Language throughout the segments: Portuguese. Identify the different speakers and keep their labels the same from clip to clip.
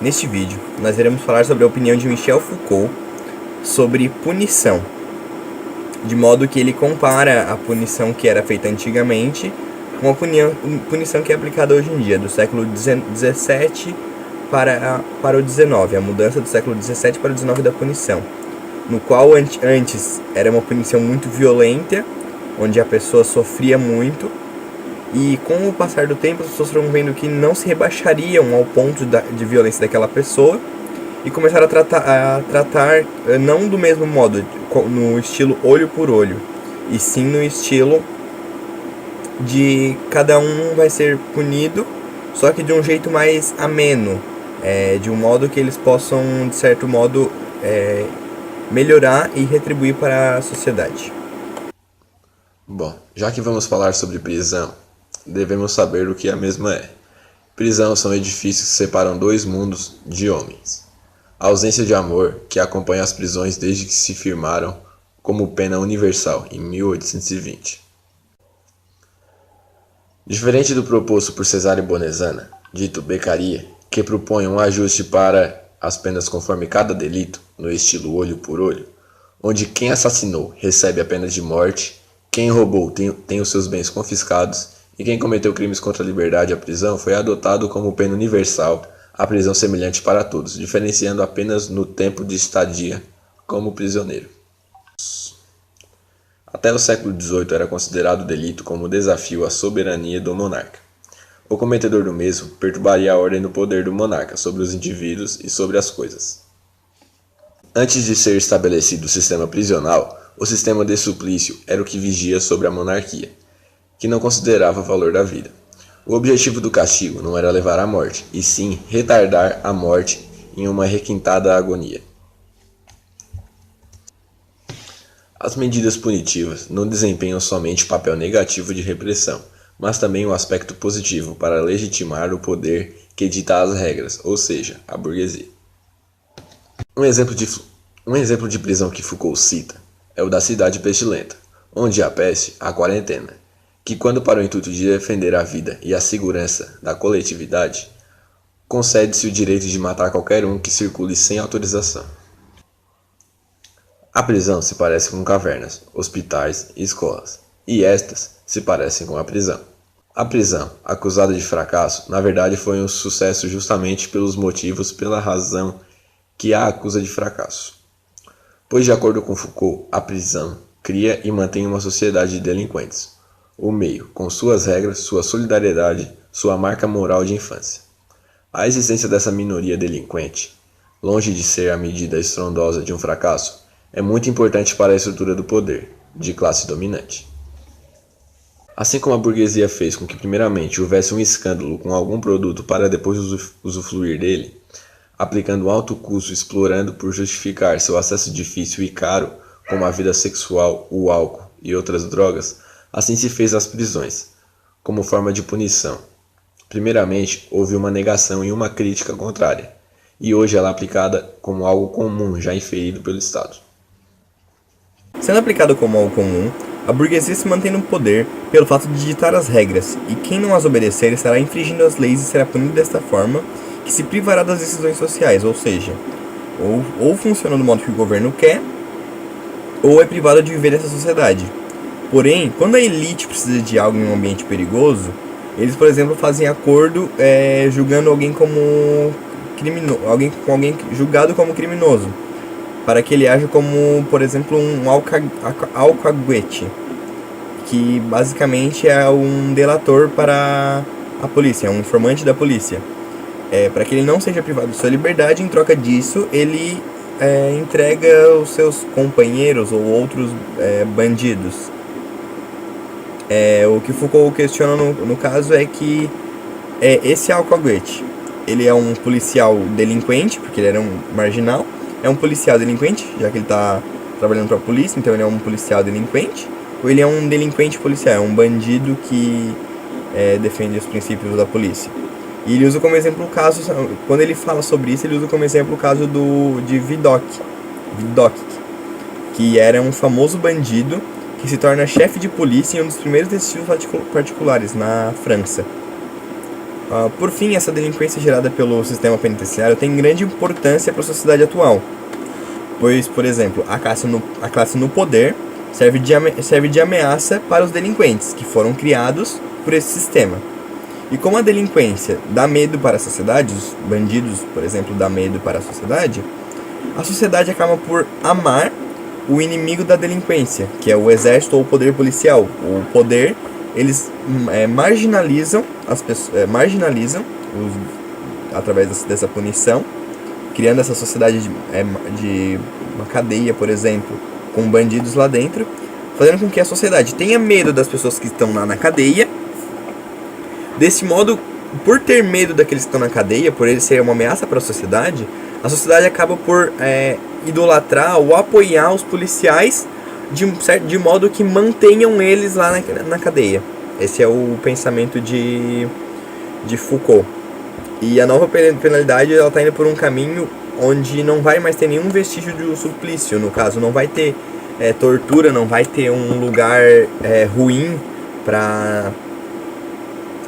Speaker 1: Neste vídeo, nós iremos falar sobre a opinião de Michel Foucault sobre punição, de modo que ele compara a punição que era feita antigamente com a punição que é aplicada hoje em dia, do século XVII para o XIX, a mudança do século XVII para o XIX da punição, no qual antes era uma punição muito violenta, onde a pessoa sofria muito, e com o passar do tempo as pessoas foram vendo que não se rebaixariam ao ponto de violência daquela pessoa e começaram a tratar não do mesmo modo, no estilo olho por olho, e sim no estilo de cada um vai ser punido, só que de um jeito mais ameno, de um modo que eles possam, de certo modo, melhorar e retribuir para a sociedade.
Speaker 2: Bom, já que vamos falar sobre prisão, devemos saber o que a mesma é. Prisão são edifícios que separam dois mundos de homens. A ausência de amor que acompanha as prisões desde que se firmaram como pena universal em 1820. Diferente do proposto por Cesare Bonezana, dito Beccaria, que propõe um ajuste para as penas conforme cada delito, no estilo olho por olho, onde quem assassinou recebe a pena de morte, quem roubou tem os seus bens confiscados e quem cometeu crimes contra a liberdade e a prisão foi adotado como pena universal, a prisão semelhante para todos, diferenciando apenas no tempo de estadia como prisioneiro. Até o século XVIII era considerado delito como desafio à soberania do monarca. O cometedor do mesmo perturbaria a ordem do poder do monarca sobre os indivíduos e sobre as coisas. Antes de ser estabelecido o sistema prisional, o sistema de suplício era o que vigia sobre a monarquia, que não considerava o valor da vida. O objetivo do castigo não era levar à morte, e sim retardar a morte em uma requintada agonia. As medidas punitivas não desempenham somente papel negativo de repressão, mas também um aspecto positivo para legitimar o poder que dita as regras, ou seja, a burguesia. Um exemplo de prisão que Foucault cita é o da cidade pestilenta, onde a peste, a quarentena, que quando para o intuito de defender a vida e a segurança da coletividade, concede-se o direito de matar qualquer um que circule sem autorização. A prisão se parece com cavernas, hospitais e escolas, e estas se parecem com a prisão. A prisão, acusada de fracasso, na verdade foi um sucesso justamente pelos motivos pela razão que a acusa de fracasso. Pois, de acordo com Foucault, a prisão cria e mantém uma sociedade de delinquentes, o meio, com suas regras, sua solidariedade, sua marca moral de infância. A existência dessa minoria delinquente, longe de ser a medida estrondosa de um fracasso, é muito importante para a estrutura do poder, de classe dominante. Assim como a burguesia fez com que primeiramente houvesse um escândalo com algum produto para depois usufruir dele, aplicando alto custo explorando por justificar seu acesso difícil e caro, como a vida sexual, o álcool e outras drogas, assim se fez às prisões, como forma de punição. Primeiramente, houve uma negação e uma crítica contrária, e hoje ela é aplicada como algo comum já inferido pelo Estado.
Speaker 1: Sendo aplicado como algo comum, a burguesia se mantém no poder pelo fato de ditar as regras, e quem não as obedecer estará infringindo as leis e será punido desta forma, que se privará das decisões sociais, ou seja, ou funciona do modo que o governo quer, ou é privado de viver nessa sociedade. Porém, quando a elite precisa de algo em um ambiente perigoso, eles, por exemplo, fazem acordo julgando alguém como criminoso, alguém julgado como criminoso, para que ele haja como, por exemplo, um alcaguete, que basicamente é um delator para a polícia, é um informante da polícia. Para que ele não seja privado de sua liberdade, em troca disso, ele entrega os seus companheiros ou outros bandidos. O que Foucault questiona no caso é que esse alcaguete, ele é um policial delinquente, porque ele era um marginal, é um policial delinquente, já que ele está trabalhando para a polícia, então ele é um policial delinquente, ou ele é um delinquente policial, é um bandido que defende os princípios da polícia. E ele usa como exemplo o caso, quando ele fala sobre isso, ele usa como exemplo o caso de Vidocq, que era um famoso bandido que se torna chefe de polícia em um dos primeiros detetives particulares na França. Por fim, essa delinquência gerada pelo sistema penitenciário tem grande importância para a sociedade atual, pois, por exemplo, a classe no poder serve de ameaça para os delinquentes que foram criados por esse sistema. E como a delinquência dá medo para a sociedade, os bandidos, por exemplo, dá medo para a sociedade acaba por amar o inimigo da delinquência, que é o exército ou o poder policial. O poder, eles marginalizam as pessoas, através dessa punição, criando essa sociedade de uma cadeia, por exemplo, com bandidos lá dentro, fazendo com que a sociedade tenha medo das pessoas que estão lá na cadeia. Desse modo, por ter medo daqueles que estão na cadeia, por eles serem uma ameaça para a sociedade acaba por idolatrar ou apoiar os policiais de modo que mantenham eles lá na cadeia. Esse é o pensamento de Foucault. E a nova penalidade está indo por um caminho onde não vai mais ter nenhum vestígio de suplício. No caso, não vai ter tortura, não vai ter um lugar ruim para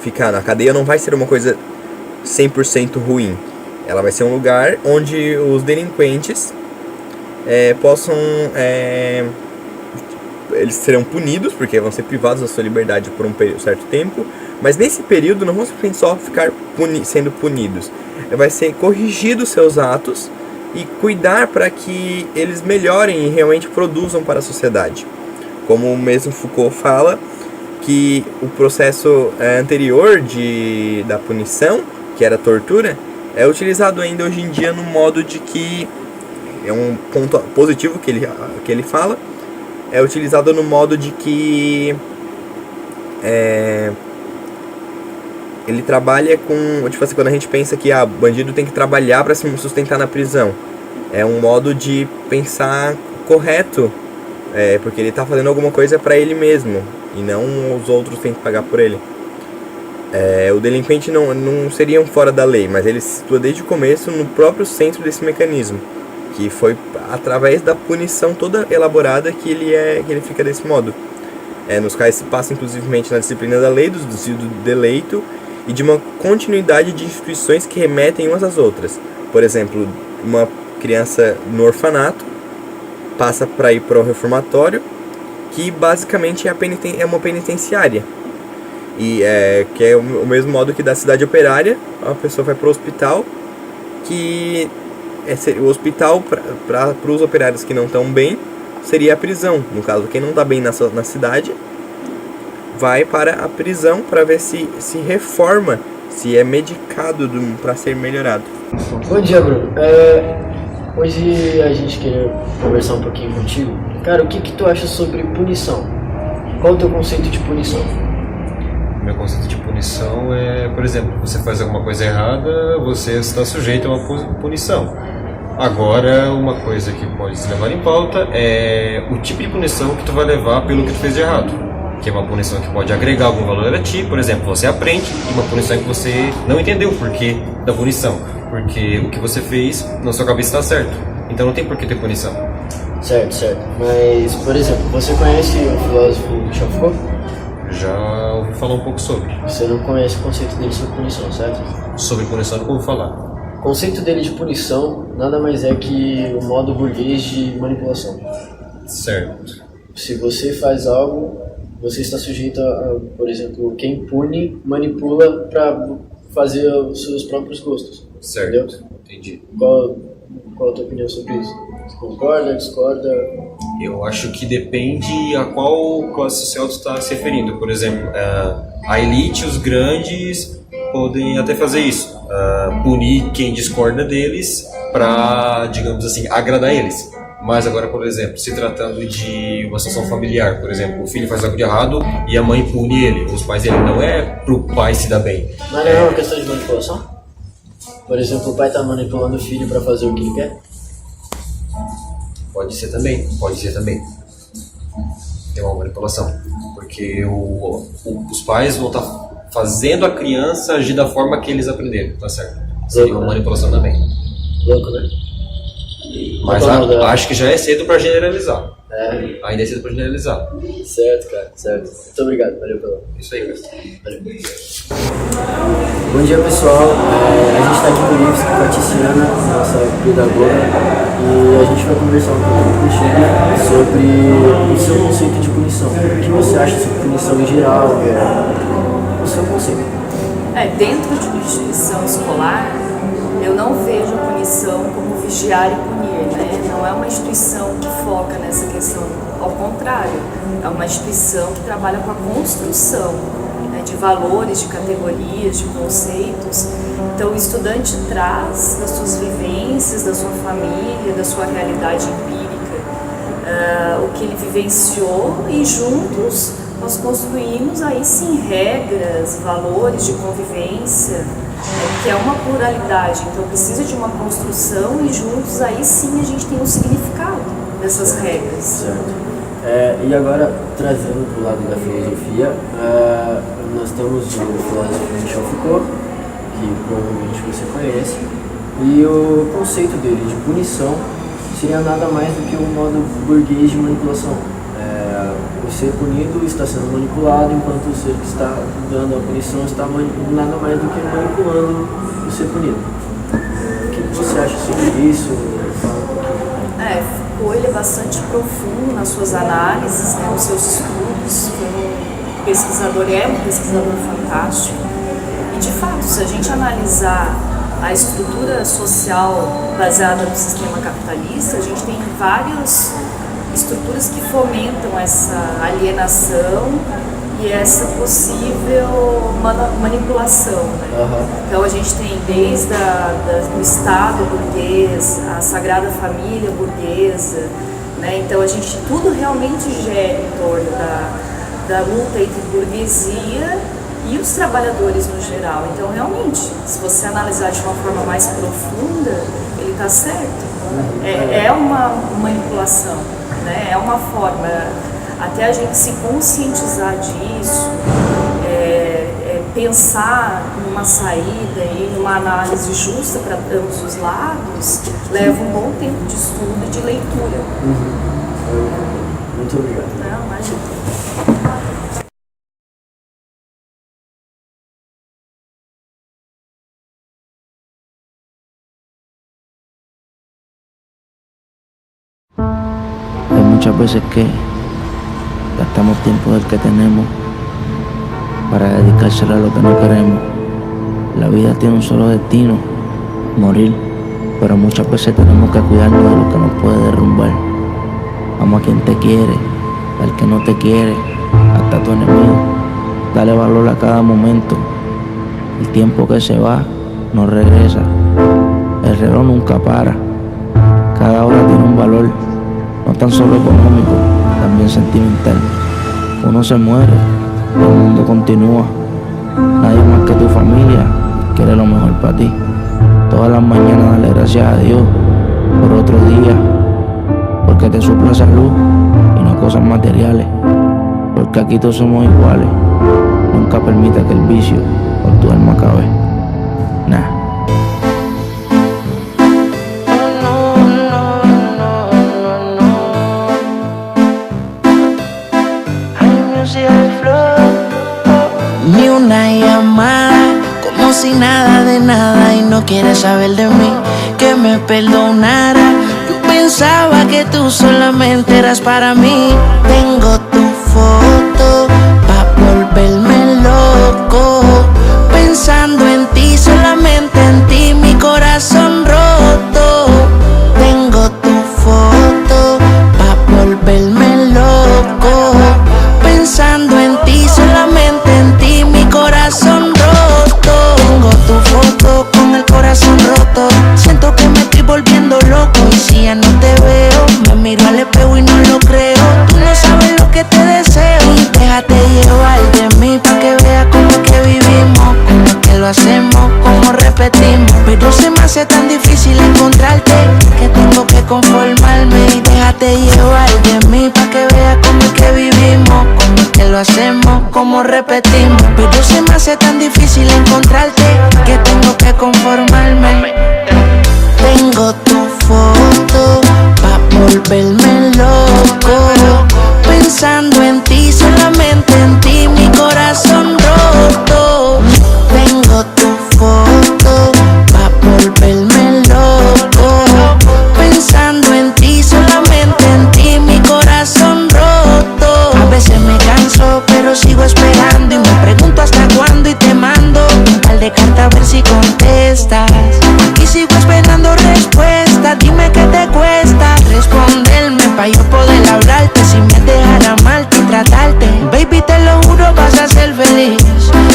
Speaker 1: ficar. Na cadeia não vai ser uma coisa 100% ruim. Ela vai ser um lugar onde os delinquentes possam... eles serão punidos, porque vão ser privados da sua liberdade por um certo tempo, mas nesse período não vão simplesmente só ficar sendo punidos. Vai ser corrigidos seus atos e cuidar para que eles melhorem e realmente produzam para a sociedade. Como o mesmo Foucault fala, que o processo anterior da punição, que era a tortura, é utilizado ainda hoje em dia no modo de que, é um ponto positivo que ele fala, é utilizado no modo de que ele trabalha com, tipo assim, quando a gente pensa que bandido tem que trabalhar para se sustentar na prisão, é um modo de pensar correto, porque ele está fazendo alguma coisa para ele mesmo e não os outros têm que pagar por ele. O delinquente não seriam fora da lei, mas ele se situa desde o começo no próprio centro desse mecanismo, que foi através da punição toda elaborada que ele fica desse modo. Nos quais se passa inclusivamente na disciplina da lei, do desvio do deleito e de uma continuidade de instituições que remetem umas às outras. Por exemplo, uma criança no orfanato passa para ir para o reformatório, que basicamente é uma penitenciária. E que é o mesmo modo que da cidade operária, a pessoa vai para o hospital, que o hospital para os operários que não estão bem seria a prisão. No caso, quem não está bem na cidade vai para a prisão para ver se reforma, se é medicado para ser melhorado.
Speaker 3: Bom dia, Bruno. Hoje a gente queria conversar um pouquinho contigo. Cara, o que tu acha sobre punição? Qual o teu conceito de punição?
Speaker 4: Meu conceito de punição é, por exemplo, você faz alguma coisa errada, você está sujeito a uma punição. Agora, uma coisa que pode se levar em pauta é o tipo de punição que tu vai levar pelo que tu fez de errado. Que é uma punição que pode agregar algum valor a ti, por exemplo, você aprende, e uma punição que você não entendeu o porquê da punição. Porque o que você fez na sua cabeça está certo, então não tem por que ter punição.
Speaker 3: Certo. Mas, por exemplo, você conhece o filósofo Michel Foucault?
Speaker 4: Já ouvi falar um pouco sobre.
Speaker 3: Você não conhece o conceito dele sobre punição, certo?
Speaker 4: Sobre punição não ouvi falar.
Speaker 3: O conceito dele de punição nada mais é que o modo burguês de manipulação.
Speaker 4: Certo.
Speaker 3: Se você faz algo, você está sujeito a, por exemplo, quem pune manipula para fazer os seus próprios gostos.
Speaker 4: Certo,
Speaker 3: entendeu?
Speaker 4: Entendi.
Speaker 3: Qual a tua opinião sobre isso? Você concorda, discorda?
Speaker 4: Eu acho que depende a qual classe social tu está se referindo. Por exemplo, a elite, os grandes, podem até fazer isso. Punir quem discorda deles para, digamos assim, agradar eles. Mas agora, por exemplo, se tratando de uma situação familiar, por exemplo, o filho faz algo de errado e a mãe pune ele, os pais dele, não é pro pai se dar bem.
Speaker 3: Mas não é uma questão de manipulação? Por exemplo, o pai está manipulando o filho para fazer o que ele quer?
Speaker 4: Pode ser também. É uma manipulação. Porque os pais vão estar fazendo a criança agir da forma que eles aprenderam, tá certo? Seria uma manipulação também.
Speaker 3: Louco, né?
Speaker 4: Mas acho que já é cedo para generalizar.
Speaker 3: Ainda
Speaker 4: é cedo para generalizar.
Speaker 3: Certo, cara, certo. Muito obrigado, valeu pelo...
Speaker 4: Isso aí, cara.
Speaker 3: Valeu. Bom dia, pessoal. A gente está aqui com a Tiziana, nossa pedagoga, e a gente vai conversar um pouco contigo sobre o seu conceito de punição. O que você acha sobre punição em geral? O seu conceito.
Speaker 5: Dentro de uma instituição escolar, eu não vejo a punição como vigiar e punir, né? Não é uma instituição que foca nessa questão, ao contrário, é uma instituição que trabalha com a construção de valores, de categorias, de conceitos. Então o estudante traz das suas vivências, da sua família, da sua realidade empírica, o que ele vivenciou, e juntos nós construímos aí sim regras, valores de convivência, que é uma pluralidade. Então precisa de uma construção e juntos aí sim a gente tem um significado dessas regras.
Speaker 3: Certo. E agora, trazendo para o lado da filosofia, nós temos o filósofo Michel Foucault, que provavelmente você conhece, e o conceito dele de punição seria nada mais do que um modo burguês de manipulação. O ser punido está sendo manipulado, enquanto o ser que está dando a punição está nada mais do que manipulando o ser punido. O que você acha sobre isso?
Speaker 5: Foucault, ele é bastante profundo nas suas análises, né, nos seus estudos. Foi um pesquisador, é um pesquisador fantástico. E de fato, se a gente analisar a estrutura social baseada no sistema capitalista, a gente tem várias estruturas que fomentam essa alienação e essa possível manipulação, né? Então a gente tem desde o Estado burguês, a Sagrada Família burguesa, né? Então a gente tudo realmente gera em torno da luta entre burguesia e os trabalhadores no geral. Então realmente, se você analisar de uma forma mais profunda, ele está certo. É uma manipulação, né? É uma forma, até a gente se conscientizar disso, pensar numa saída e numa análise justa para ambos os lados, leva um bom tempo de estudo e de leitura.
Speaker 3: Muito obrigado.
Speaker 5: Não, imagina.
Speaker 6: Hay muchas veces que gastamos tiempo del que tenemos para dedicárselo a lo que no queremos. La vida tiene un solo destino, morir, pero muchas veces tenemos que cuidarnos de lo que nos puede derrumbar. Ama a quien te quiere, al que no te quiere, hasta tu enemigo. Dale valor a cada momento. El tiempo que se va no regresa. El reloj nunca para. Cada hora tiene un valor, no tan solo económico, también sentimental. Uno se muere, el mundo continúa. Nadie más que tu familia quiere lo mejor para ti. Todas las mañanas dale gracias a Dios por otro día, porque te supla salud y no cosas materiales. Porque aquí todos somos iguales. Nunca permita que el vicio por tu alma acabe. Nah.
Speaker 7: Ni una llamada, como si nada de nada, y no quieres saber de mí, que me perdonara. Yo pensaba que tú solamente eras para mí. Tengo tu foto pa' volverme loco, pensando en ti, solamente en ti, mi corazón roto. Tengo tu foto pa' volverme loco, pensando en ti, solamente en ti, mi corazón roto. Tengo tu foto con el corazón roto, siento que me estoy volviendo loco. Y si ya no te veo, me miro al espejo y no lo creo. Tú no sabes lo que te deseo, y déjate llevar de mí pa' que veas cómo es que vivo. si contestas. Y sigo esperando respuesta, dime qué te cuesta responderme pa' yo poder hablarte, si me dejara amarte y tratarte. Baby, te lo juro, vas a ser feliz.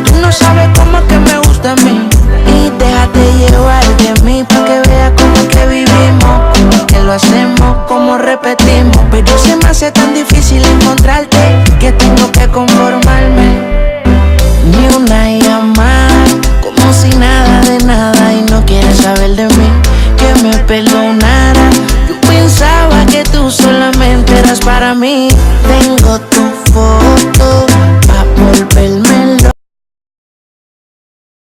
Speaker 7: Tú no sabes cómo es que me gusta a mí. Y déjate llevar de mí pa' que veas cómo es que vivimos, cómo que lo hacemos, cómo repetimos. Pero se me hace tan difícil encontrarte que tengo que conformarme. Ni una llamada, como si nada de nada, y no quieres saber de mí, que me perdonara. Yo pensaba que tú solamente eras para mí.